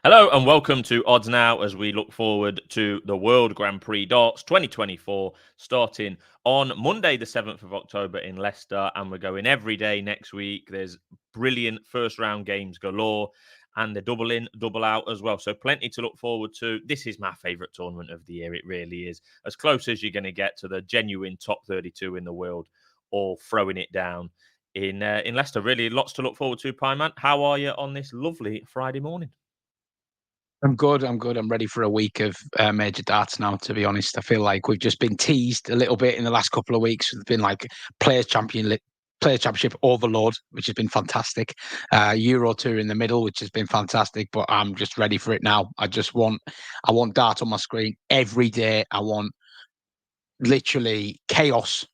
Hello and welcome to Odds Now as we look forward to the World Grand Prix Darts 2024 starting on Monday the 7th of October in Leicester, and we're going every day next week. There's brilliant first round games galore and the double in, double out as well. So plenty to look forward to. This is my favourite tournament of the year. It really is. As close as you're going to get to the genuine top 32 in the world, all throwing it down in Leicester. Really lots to look forward to, Pieman. How are you on this lovely Friday morning? I'm good. I'm ready for a week of major darts now, to be honest. I feel like we've just been teased a little bit in the last couple of weeks. There's been like Players Players Championship overload, which has been fantastic. Euro Tour in the middle, which has been fantastic. But I'm just ready for it now. I want dart on my screen every day. I want literally chaos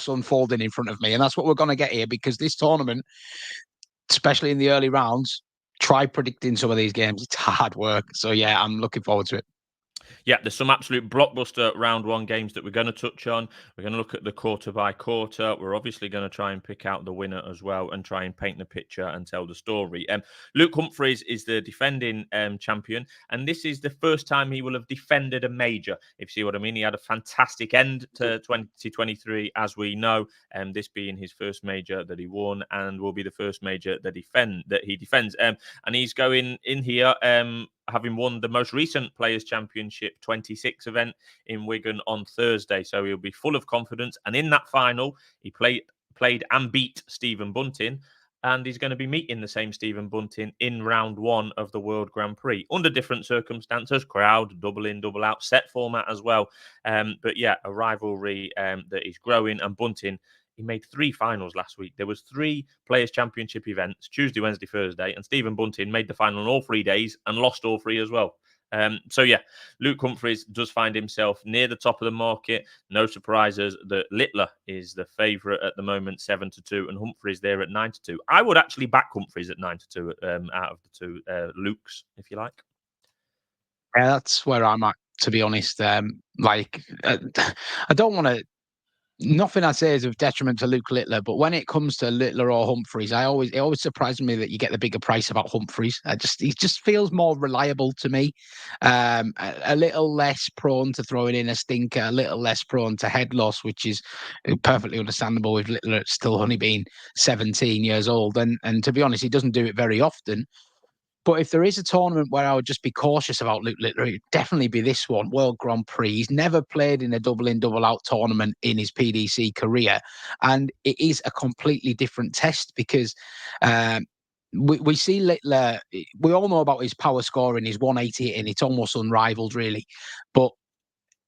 unfolding in front of me. And that's what we're going to get here, because this tournament, especially in the early rounds, try predicting some of these games. It's hard work. So yeah, I'm looking forward to it. Yeah, there's some absolute blockbuster round one games that we're going to touch on. We're going to look at the quarter by quarter. We're obviously going to try and pick out the winner as well and try and paint the picture and tell the story. Luke Humphries is the defending champion, and this is the first time he will have defended a major, if you see what I mean. He had a fantastic end to 2023, as we know, and this being his first major that he won and will be the first major that he defends. And he's going in here having won the most recent Players' Championship 26 event in Wigan on Thursday. So he'll be full of confidence. And in that final, he played and beat Stephen Bunting. And he's going to be meeting the same Stephen Bunting in round one of the World Grand Prix under different circumstances, crowd, double in, double out, set format as well. But yeah, a rivalry that is growing. And Bunting, he made three finals last week. There was three Players' Championship events, Tuesday, Wednesday, Thursday, and Stephen Bunting made the final on all 3 days and lost all three as well. So yeah, Luke Humphries does find himself near the top of the market. No surprises that Littler is the favourite at the moment, 7-2, and Humphries there at 9-2. I would actually back Humphries at 9-2 out of the two Lukes, if you like. Yeah, that's where I'm at, to be honest. I don't want to. Nothing I say is of detriment to Luke Littler, but when it comes to Littler or Humphries, it always surprises me that you get the bigger price about Humphries. He just feels more reliable to me, a little less prone to throwing in a stinker, a little less prone to head loss, which is perfectly understandable with Littler still only being 17 years old, and to be honest, he doesn't do it very often. But if there is a tournament where I would just be cautious about Luke Littler, it'd definitely be this one, World Grand Prix. He's never played in a double in, double out tournament in his PDC career. And it is a completely different test because we see Littler, we all know about his power scoring, his 180 and it's almost unrivaled, really. But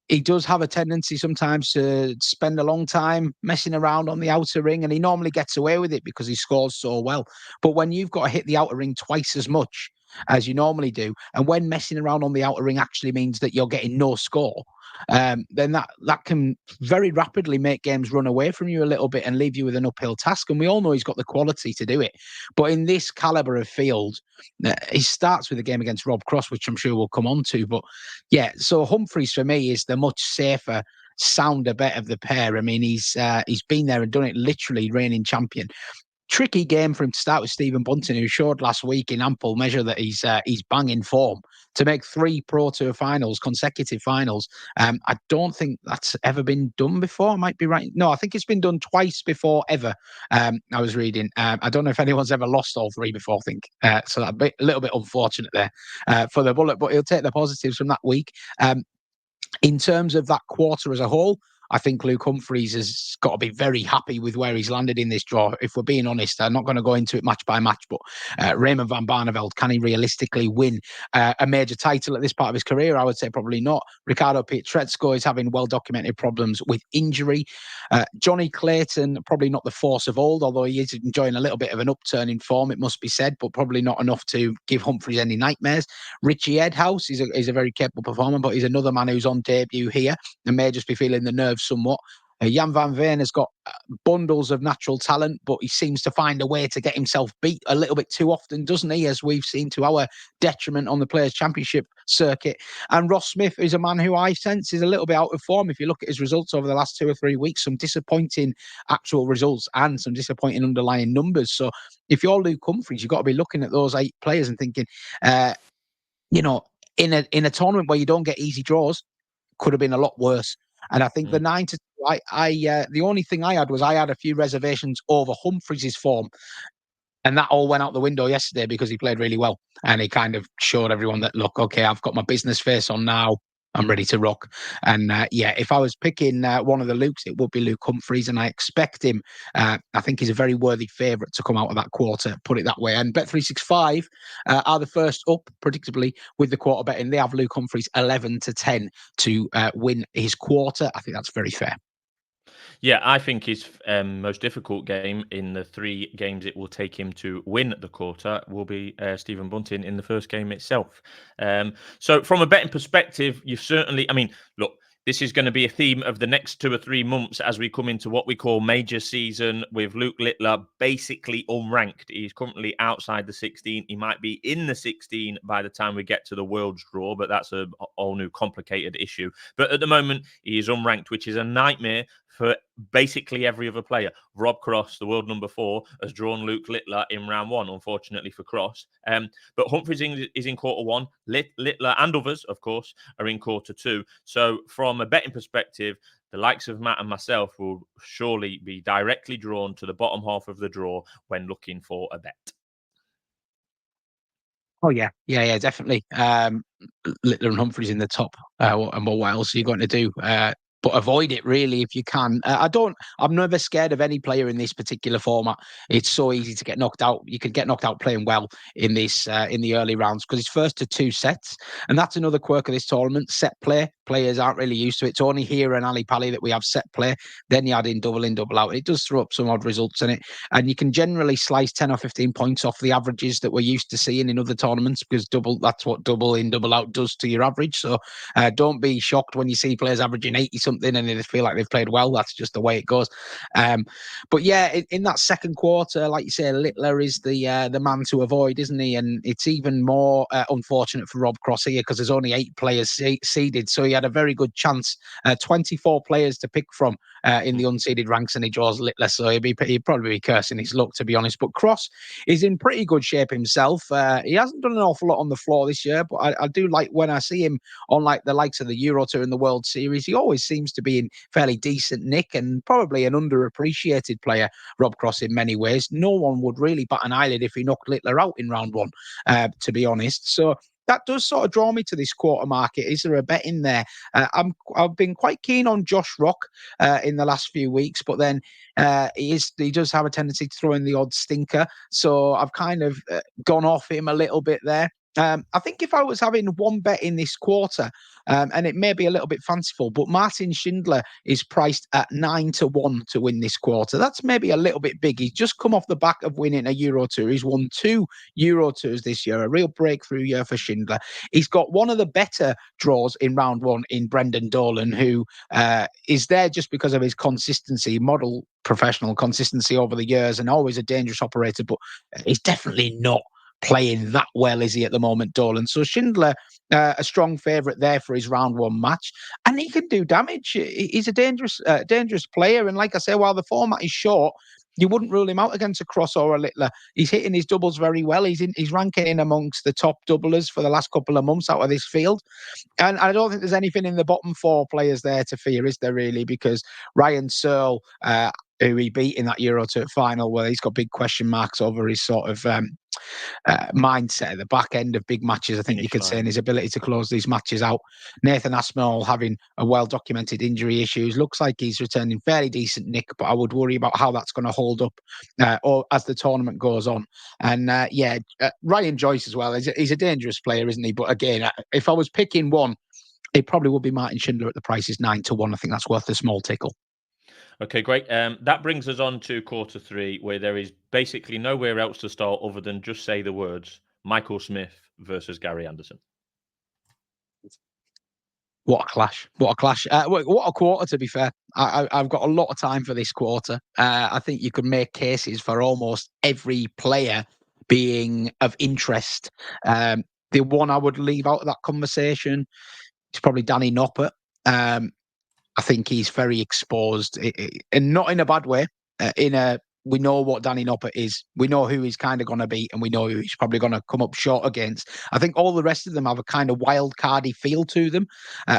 he does have a tendency sometimes to spend a long time messing around on the outer ring, and he normally gets away with it because he scores so well. But when you've got to hit the outer ring twice as much as you normally do, and when messing around on the outer ring actually means that you're getting no score, then that can very rapidly make games run away from you a little bit and leave you with an uphill task. And we all know he's got the quality to do it. But in this caliber of field, he starts with a game against Rob Cross, which I'm sure we'll come on to. But yeah, so Humphries for me is the much safer, sounder bet of the pair. I mean, he's been there and done it, literally reigning champion. Tricky game for him to start with Stephen Bunting, who showed last week in ample measure that he's banging form to make 3 Pro Tour finals, consecutive finals. I don't think that's ever been done before. I might be right. No, I think it's been done twice before ever. I was reading. I don't know if anyone's ever lost all 3 before. I think so. That'd be a little bit unfortunate there for the Bullet, but he'll take the positives from that week. In terms of that quarter as a whole, I think Luke Humphries has got to be very happy with where he's landed in this draw. If we're being honest, I'm not going to go into it match by match, but Raymond van Barneveld, can he realistically win a major title at this part of his career? I would say probably not. Ricardo Pietrezco is having well-documented problems with injury. Johnny Clayton, probably not the force of old, although he is enjoying a little bit of an upturn in form, it must be said, but probably not enough to give Humphries any nightmares. Richie Edhouse is a very capable performer, but he's another man who's on debut here and may just be feeling the nerves somewhat. Jan van Veen has got bundles of natural talent, but he seems to find a way to get himself beat a little bit too often, doesn't he? As we've seen to our detriment on the Players' Championship circuit. And Ross Smith is a man who I sense is a little bit out of form. If you look at his results over the last 2 or 3 weeks, some disappointing actual results and some disappointing underlying numbers. So if you're Luke Humphries, you've got to be looking at those 8 players and thinking, in a tournament where you don't get easy draws, could have been a lot worse. And I think the 9-2, the only thing I had was I had a few reservations over Humphries' form. And that all went out the window yesterday because he played really well. And he kind of showed everyone that, look, okay, I've got my business face on now. I'm ready to rock. And if I was picking one of the Lukes, it would be Luke Humphries. And I expect him, I think he's a very worthy favourite to come out of that quarter, put it that way. And Bet365 are the first up, predictably, with the quarter betting. They have Luke Humphries 11-10 to win his quarter. I think that's very fair. Yeah, I think his most difficult game in the 3 games it will take him to win the quarter will be Stephen Bunting in the first game itself. So, from a betting perspective, you've certainly, I mean, look, this is going to be a theme of the next 2 or 3 months as we come into what we call major season with Luke Littler basically unranked. He's currently outside the 16. He might be in the 16 by the time we get to the World's draw, but that's a all new complicated issue. But at the moment, he is unranked, which is a nightmare for basically every other player. Rob Cross, the world number 4, has drawn Luke Littler in round 1, unfortunately for Cross. But Humphries is in quarter 1. Littler and others, of course, are in quarter 2. So from a betting perspective, the likes of Matt and myself will surely be directly drawn to the bottom half of the draw when looking for a bet. Oh, yeah, definitely. Littler and Humphries in the top. And what else are you going to do? But avoid it really if you can. I'm never scared of any player in this particular format. It's so easy to get knocked out. You can get knocked out playing well in this in the early rounds because it's first to 2 sets, and that's another quirk of this tournament. Set play players aren't really used to it. It's only here in Ali Pali that we have set play. Then you add in, double out. It does throw up some odd results in it, and you can generally slice 10 or 15 points off the averages that we're used to seeing in other tournaments because that's what double in, double out does to your average. So don't be shocked when you see players averaging 80 something and they feel like they've played well. That's just the way it goes. But yeah, in that second quarter, like you say, Littler is the man to avoid, isn't he? And it's even more unfortunate for Rob Cross here because there's only 8 players seeded, so he had a very good chance. 24 players to pick from in the unseeded ranks, and he draws Littler, so he'd probably be cursing his luck, to be honest. But Cross is in pretty good shape himself. He hasn't done an awful lot on the floor this year, but I do like when I see him on like the likes of the Euro Tour and the World Series. He always seems to be in fairly decent nick and probably an underappreciated player, Rob Cross, in many ways. No one would really bat an eyelid if he knocked Littler out in round 1, to be honest. So that does sort of draw me to this quarter market. Is there a bet in there? I've been quite keen on Josh Rock in the last few weeks, but then he does have a tendency to throw in the odd stinker. So I've kind of gone off him a little bit there. I think if I was having one bet in this quarter, and it may be a little bit fanciful, but Martin Schindler is priced at 9-1 to win this quarter. That's maybe a little bit big. He's just come off the back of winning a Euro Tour. He's won 2 Euro Tours this year, a real breakthrough year for Schindler. He's got one of the better draws in round 1 in Brendan Dolan, who is there just because of his consistency, model professional consistency over the years, and always a dangerous operator, but he's definitely not playing that well, is he, at the moment, Dolan? So Schindler, a strong favourite there for his round 1 match, and he can do damage. He's a dangerous player, and like I say, while the format is short, you wouldn't rule him out against a Cross or a Littler. He's hitting his doubles very well. He's ranking in amongst the top doublers for the last couple of months out of this field. And I don't think there's anything in the bottom 4 players there to fear, is there really? Because Ryan Searle, who he beat in that Euro Tour final, where he's got big question marks over his sort of mindset at the back end of big matches, I think you could say, and his ability to close these matches out. Nathan Aspinall having a well-documented injury issues. Looks like he's returning fairly decent nick, but I would worry about how that's going to hold up or as the tournament goes on. And Ryan Joyce as well. He's a dangerous player, isn't he? But again, if I was picking one, it probably would be Martin Schindler at the price is 9-1. I think that's worth a small tickle. Okay, great. That brings us on to quarter 3, where there is basically nowhere else to start other than just say the words Michael Smith versus Gary Anderson. What a clash. What a clash. What a quarter, to be fair. I've got a lot of time for this quarter. I think you could make cases for almost every player being of interest. The one I would leave out of that conversation is probably Danny Noppert. I think he's very exposed, and not in a bad way, in a we know what Danny Noppert is. We know who he's kind of going to beat, and we know who he's probably going to come up short against. I think all the rest of them have a kind of wild cardy feel to them.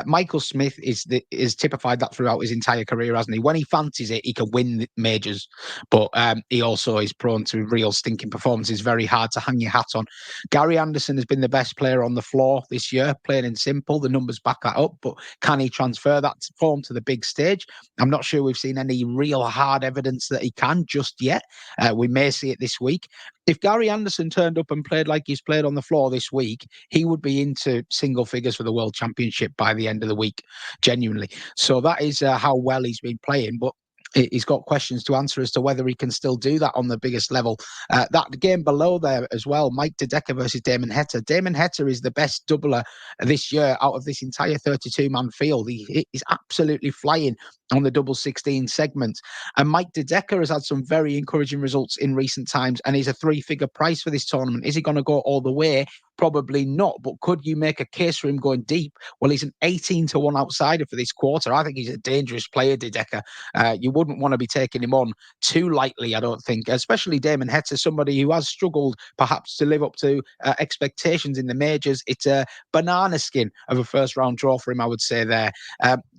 Michael Smith is typified that throughout his entire career, hasn't he? When he fancies it, he can win majors, but he also is prone to real stinking performances. Very hard to hang your hat on. Gary Anderson has been the best player on the floor this year, plain and simple. The numbers back that up, but can he transfer that form to the big stage? I'm not sure we've seen any real hard evidence that he can just yet. We may see it this week. If Gary Anderson turned up and played like he's played on the floor this week, he would be into single figures for the World Championship by the end of the week, genuinely. So that is how well he's been playing. But he's got questions to answer as to whether he can still do that on the biggest level. That game below there as well, Mike DeDecker versus Damon Heta. Damon Heta is the best doubler this year out of this entire 32-man field. He's absolutely flying on the double 16 segment. And Mike DeDecker has had some very encouraging results in recent times, and he's a 3-figure price for this tournament. Is he going to go all the way? Probably not, but could you make a case for him going deep? Well, he's an 18-1 outsider for this quarter. I think he's a dangerous player, DeDecker. You wouldn't want to be taking him on too lightly, I don't think, especially Damon Heta, somebody who has struggled perhaps to live up to expectations in the majors. It's a banana skin of a first-round draw for him, I would say there.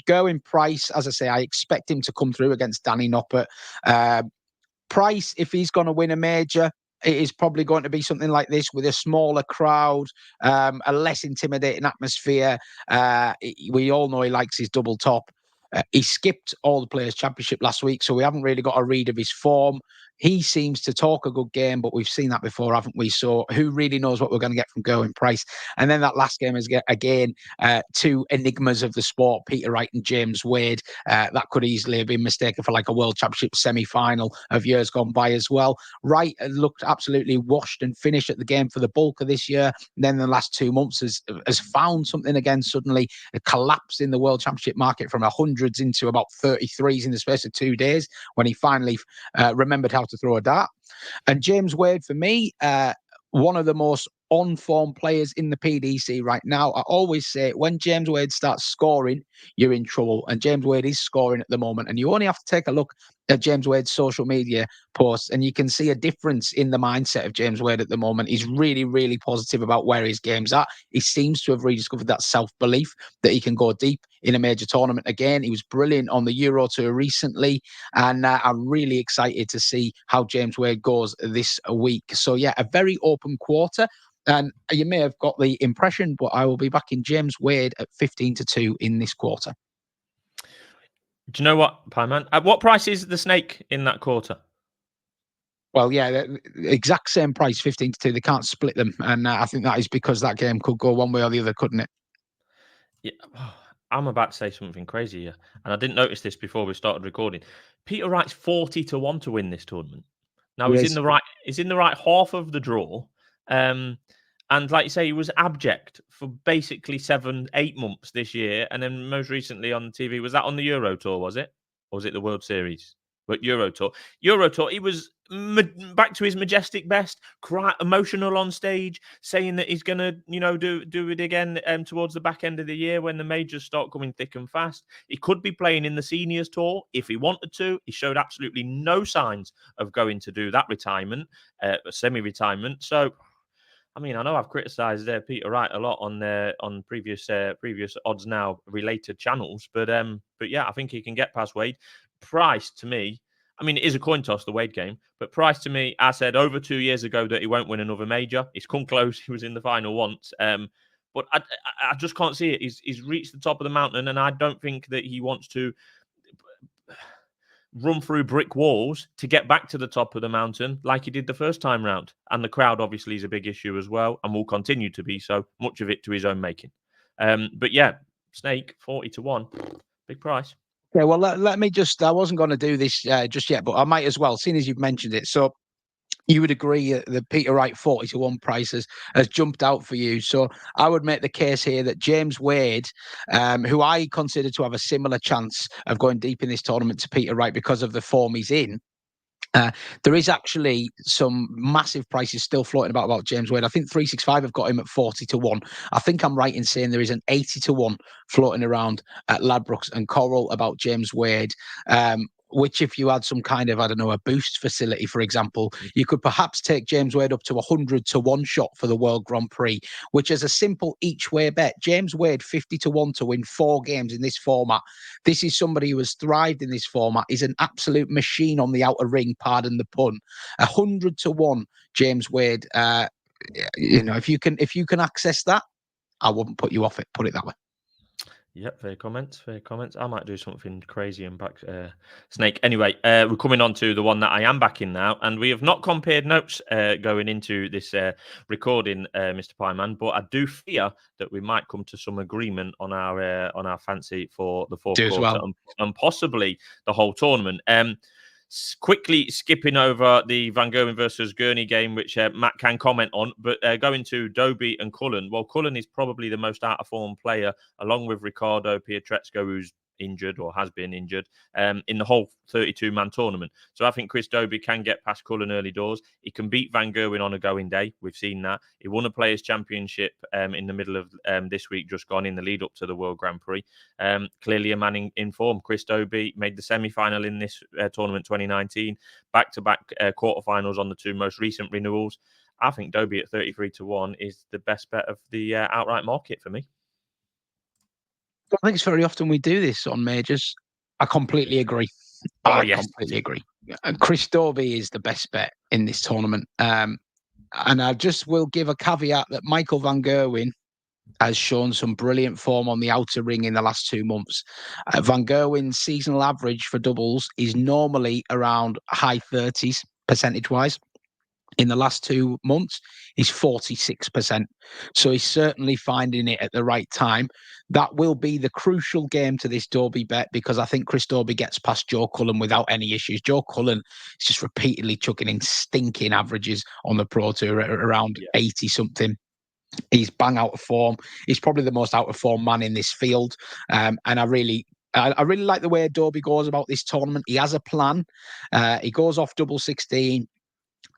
Gerwen Price, as I say, I expect him to come through against Danny Noppert. Price, if he's going to win a major, it is probably going to be something like this with a smaller crowd, a less intimidating atmosphere. We all know he likes his double top. He skipped all the Players' Championship last week, so we haven't really got a read of his form. He seems to talk a good game, but we've seen that before, haven't we? So who really knows what we're going to get from Gerwen Price? And then that last game is, again, two enigmas of the sport, Peter Wright and James Wade. That could easily have been mistaken for like a World Championship semi-final of years gone by as well. Wright looked absolutely washed and finished at the game for the bulk of this year. And then the last 2 months has found something again suddenly, a collapse in the World Championship market from 100s into about 33s in the space of 2 days when he finally remembered how to throw a dart. And James Wade, for me, one of the most on-form players in the PDC right now. I always say when James Wade starts scoring, you're in trouble. And James Wade is scoring at the moment. And you only have to take a look at James Wade's social media posts, and you can see a difference in the mindset of James Wade at the moment. He's really, really positive about where his game's at. He seems to have rediscovered that self-belief that he can go deep in a major tournament again. He was brilliant on the Euro Tour recently, and I'm really excited to see how James Wade goes this week. So yeah, a very open quarter. And you may have got the impression, but I will be backing James Wade at 15-2 in this quarter. Do you know what, Pieman? At what price is the snake in that quarter? Well, yeah, the exact same price, 15-2. They can't split them. And I think that is because that game could go one way or the other, couldn't it? Yeah, I'm about to say something crazy here. And I didn't notice this before we started recording. Peter Wright's 40-1 to win this tournament. Now he's in the right half of the draw. And like you say, he was abject for basically 7-8 months this year. And then most recently on the TV, was that on the Euro Tour, was it? Or was it the World Series? But Euro Tour, he was back to his majestic best, quite emotional on stage, saying that he's going to, do it again towards the back end of the year when the majors start coming thick and fast. He could be playing in the Seniors Tour if he wanted to. He showed absolutely no signs of going to do that semi-retirement. So, I mean, I know I've criticised Peter Wright a lot on previous odds now related channels, but yeah, I think he can get past Wade. Price to me, I mean, it is a coin toss, the Wade game, but Price to me, I said over 2 years ago that he won't win another major. He's come close. He was in the final once, but I just can't see it. He's reached the top of the mountain, and I don't think that he wants to run through brick walls to get back to the top of the mountain like he did the first time round. And the crowd obviously is a big issue as well, and will continue to be so, much of it to his own making. But yeah, Snake 40-1, big price. Okay, well, let me just, I wasn't going to do this just yet, but I might as well, seeing as you've mentioned it. So you would agree that the Peter Wright 40-1 price has jumped out for you. So I would make the case here that James Wade, who I consider to have a similar chance of going deep in this tournament to Peter Wright because of the form he's in, there is actually some massive prices still floating about James Wade. I think 365 have got him at 40-1. I think I'm right in saying there is an 80-1 floating around at Ladbrokes and Coral about James Wade. which if you had some kind of, I don't know, a boost facility, for example, you could perhaps take James Wade up to 100 to 1 shot for the World Grand Prix, which is a simple each way bet. James Wade 50 to 1 to win 4 games in this format. This is somebody who has thrived in this format. He's an absolute machine on the outer ring, pardon the pun. 100 to 1, James Wade. If you can access that, I wouldn't put you off it, put it that way. Yep, fair comments. I might do something crazy and back Snake. Anyway, we're coming on to the one that I am backing now, and we have not compared notes going into this recording, Mr. Pieman, but I do fear that we might come to some agreement on our fancy for the fourth quarter well. and possibly the whole tournament. Quickly skipping over the Van Gerwen versus Gurney game, which Matt can comment on, but going to Dobie and Cullen. Well, Cullen is probably the most out of form player, along with Ricardo Pietrezco, who's injured or has been injured in the whole 32-man tournament. So I think Chris Dobie can get past Cullen early doors. He can beat Van Gerwen on a going day. We've seen that. He won a Players' Championship in the middle of this week, just gone in the lead up to the World Grand Prix. Clearly a man in form. Chris Dobie made the semi-final in this tournament 2019, back-to-back quarterfinals on the 2 most recent renewals. I think Dobie at 33 to 1 is the best bet of the outright market for me. I think it's very often we do this on majors. I completely agree. Completely agree. And Chris Dobie is the best bet in this tournament. And I just will give a caveat that Michael Van Gerwen has shown some brilliant form on the outer ring in the last 2 months. Van Gerwen's seasonal average for doubles is normally around high 30s percentage-wise. In the last 2 months, he's 46%. So he's certainly finding it at the right time. That will be the crucial game to this Dobie bet, because I think Chris Dobie gets past Joe Cullen without any issues. Joe Cullen is just repeatedly chucking in stinking averages on the Pro Tour at around 80-something. He's bang out of form. He's probably the most out of form man in this field. And I really like the way Dobie goes about this tournament. He has a plan. He goes off double 16,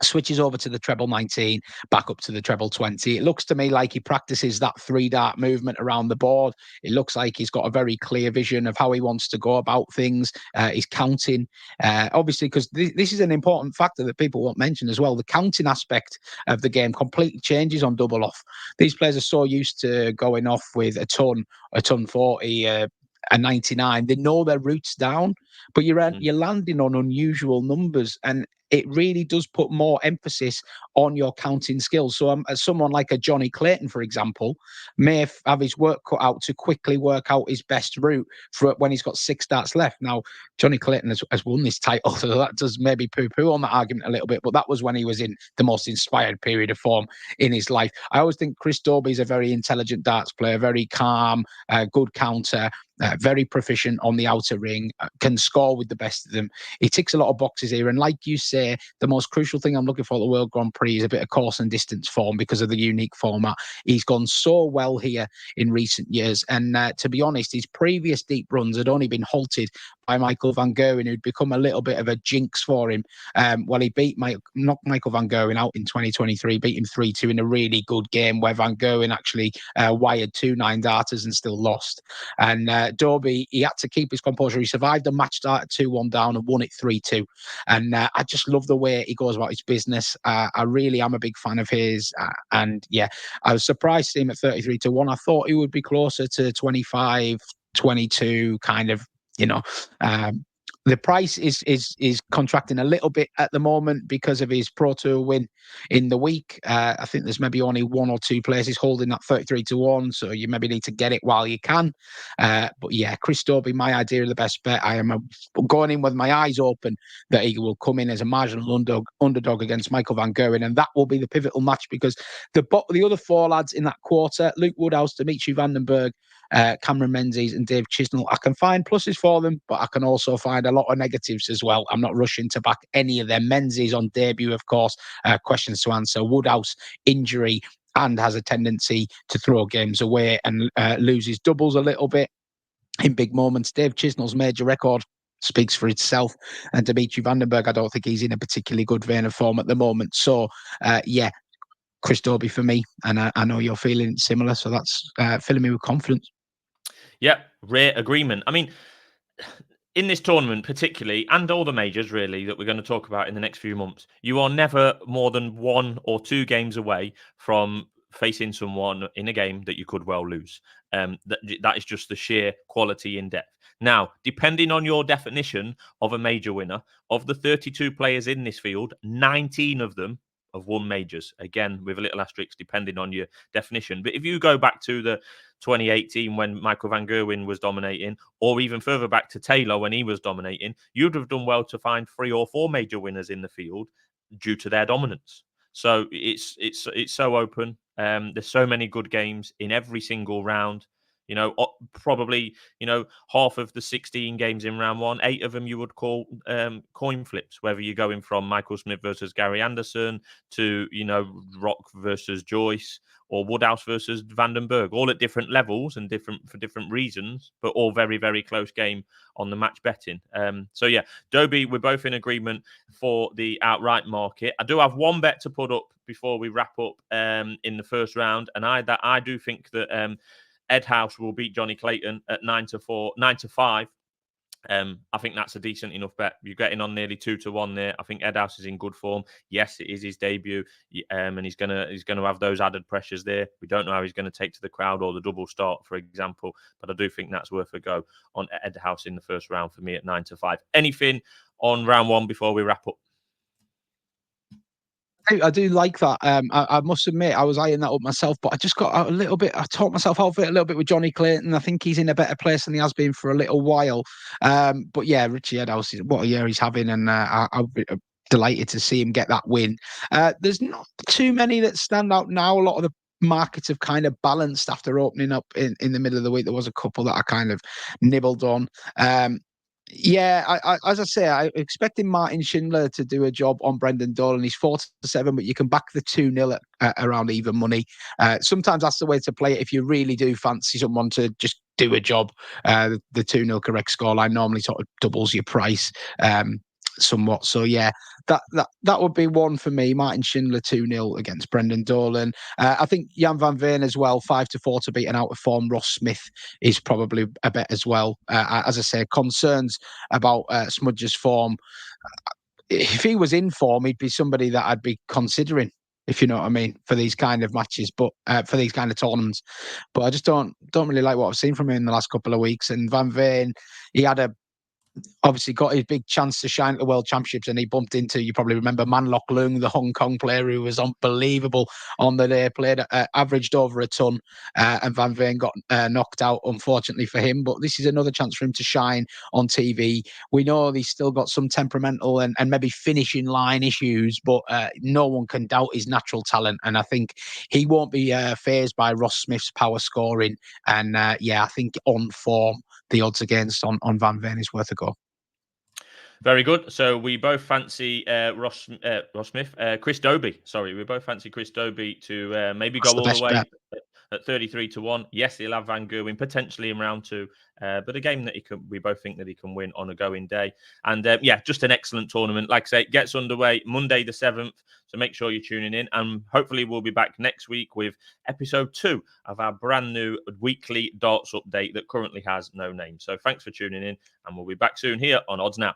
switches over to the treble 19, back up to the treble 20. It looks to me like he practices that 3-dart movement around the board. It looks like he's got a very clear vision of how he wants to go about things. He's counting, obviously, because this is an important factor that people won't mention as well. The counting aspect of the game completely changes on double off. These players are so used to going off with a ton 40, a 99. They know their routes down, but you're landing on unusual numbers, and it really does put more emphasis on your counting skills. So someone like a Johnny Clayton, for example, may have his work cut out to quickly work out his best route for when he's got 6 darts left. Now, Johnny Clayton has won this title, so that does maybe poo-poo on that argument a little bit, but that was when he was in the most inspired period of form in his life. I always think Chris Dobie is a very intelligent darts player, very calm, good counter, very proficient on the outer ring, can score with the best of them. He ticks a lot of boxes here. And like you say, the most crucial thing I'm looking for at the World Grand Prix is a bit of course and distance form because of the unique format. He's gone so well here in recent years. And to be honest, his previous deep runs had only been halted by Michael Van Gerwen, who'd become a little bit of a jinx for him. He knocked Michael Van Gerwen out in 2023, beat him 3-2 in a really good game where Van Gerwen actually wired 2 9-darters and still lost. And Dobie, he had to keep his composure. He survived a match start at 2-1 down and won it 3-2. And I just love the way he goes about his business. I really am a big fan of his. And yeah, I was surprised to see him at 33 to 1. I thought he would be closer to 25, 22, kind of, the price is contracting a little bit at the moment because of his Pro Tour win in the week. I think there's maybe only 1 or 2 places holding that 33 to 1, so you maybe need to get it while you can. But yeah, Chris Dobie, my idea of the best bet. I am going in with my eyes open that he will come in as a marginal underdog against Michael Van Gerwen, and that will be the pivotal match because the other 4 lads in that quarter, Luke Woodhouse, Dimitri Vandenberg, Cameron Menzies and Dave Chisnell, I can find pluses for them, but I can also find a lot of negatives as well. I'm not rushing to back any of them. Menzies on debut, of course, questions to answer. Woodhouse, injury, and has a tendency to throw games away and loses doubles a little bit in big moments. Dave Chisnell's major record speaks for itself. And Dimitri Vandenberg, I don't think he's in a particularly good vein of form at the moment. So, Chris Dobie for me, and I know you're feeling similar, so that's filling me with confidence. Yeah, rare agreement. I mean, in this tournament, particularly, and all the majors really that we're going to talk about in the next few months, you are never more than 1 or 2 games away from facing someone in a game that you could well lose. That is just the sheer quality in depth. Now, depending on your definition of a major winner, of the 32 players in this field, 19 of them have won majors. Again, with a little asterisk, depending on your definition. But if you go back to the 2018 when Michael van Gerwen was dominating, or even further back to Taylor when he was dominating, you'd have done well to find 3 or 4 major winners in the field due to their dominance. So it's so open. There's so many good games in every single round. Probably half of the 16 games in round 1, 8 of them you would call coin flips. Whether you're going from Michael Smith versus Gary Anderson to Rock versus Joyce, or Woodhouse versus Vandenberg, all at different levels and for different reasons, but all very, very close game on the match betting. So yeah, Dobie, we're both in agreement for the outright market. I do have one bet to put up before we wrap up in the first round, and I do think that Ed House will beat Johnny Clayton at 9-5. I think that's a decent enough bet. You're getting on nearly 2-1 there. I think Ed House is in good form. Yes, it is his debut, and he's gonna have those added pressures there. We don't know how he's going to take to the crowd or the double start, for example. But I do think that's worth a go on Ed House in the first round for me at 9-5. Anything on round 1 before we wrap up? I do like that. I must admit, I was eyeing that up myself, but I just got a little bit. I talked myself out of it a little bit with Johnny Clayton. I think he's in a better place than he has been for a little while. But yeah, Richie Edhouse, what a year he's having, and I'll be delighted to see him get that win. There's not too many that stand out now. A lot of the markets have kind of balanced after opening up in the middle of the week. There was a couple that I kind of nibbled on. Yeah, as I say, I expecting Martin Schindler to do a job on Brendan Dolan. He's 4-7, but you can back the 2-0 at around even money. Sometimes that's the way to play it. If you really do fancy someone to just do a job, the 2-0 correct scoreline normally sort of doubles your price. Somewhat. So yeah, that would be one for me. Martin Schindler 2-0 against Brendan Dolan. I think Jan van Veen as well, 5-4 to beat an out of form Ross Smith is probably a bet as well. As I say, concerns about Smudge's form. If he was in form, he'd be somebody that I'd be considering, if you know what I mean, for these kind of matches, but for these kind of tournaments. But I just don't really like what I've seen from him in the last couple of weeks. And Van Veen, he had obviously got his big chance to shine at the World Championships, and he bumped into, you probably remember, Man Lok Leung, the Hong Kong player who was unbelievable on the day, averaged over a ton, and Van Veen got knocked out, unfortunately for him. But this is another chance for him to shine on TV. We know he's still got some temperamental and maybe finishing line issues, but no one can doubt his natural talent. And I think he won't be fazed by Ross Smith's power scoring. And yeah, I think on form, the odds against on Van Veen is worth a go. Very good. So we both fancy Ross Smith, Chris Dobie. Sorry, we both fancy Chris Dobie to maybe That's go the all the best way bet. at 33-1. Yes, he'll have Van Gerwen potentially in round 2, but a game that we both think that he can win on a going day. And yeah, just an excellent tournament. Like I say, it gets underway Monday the 7th. So make sure you're tuning in, and hopefully we'll be back next week with episode 2 of our brand new weekly darts update that currently has no name. So thanks for tuning in, and we'll be back soon here on Odds Now.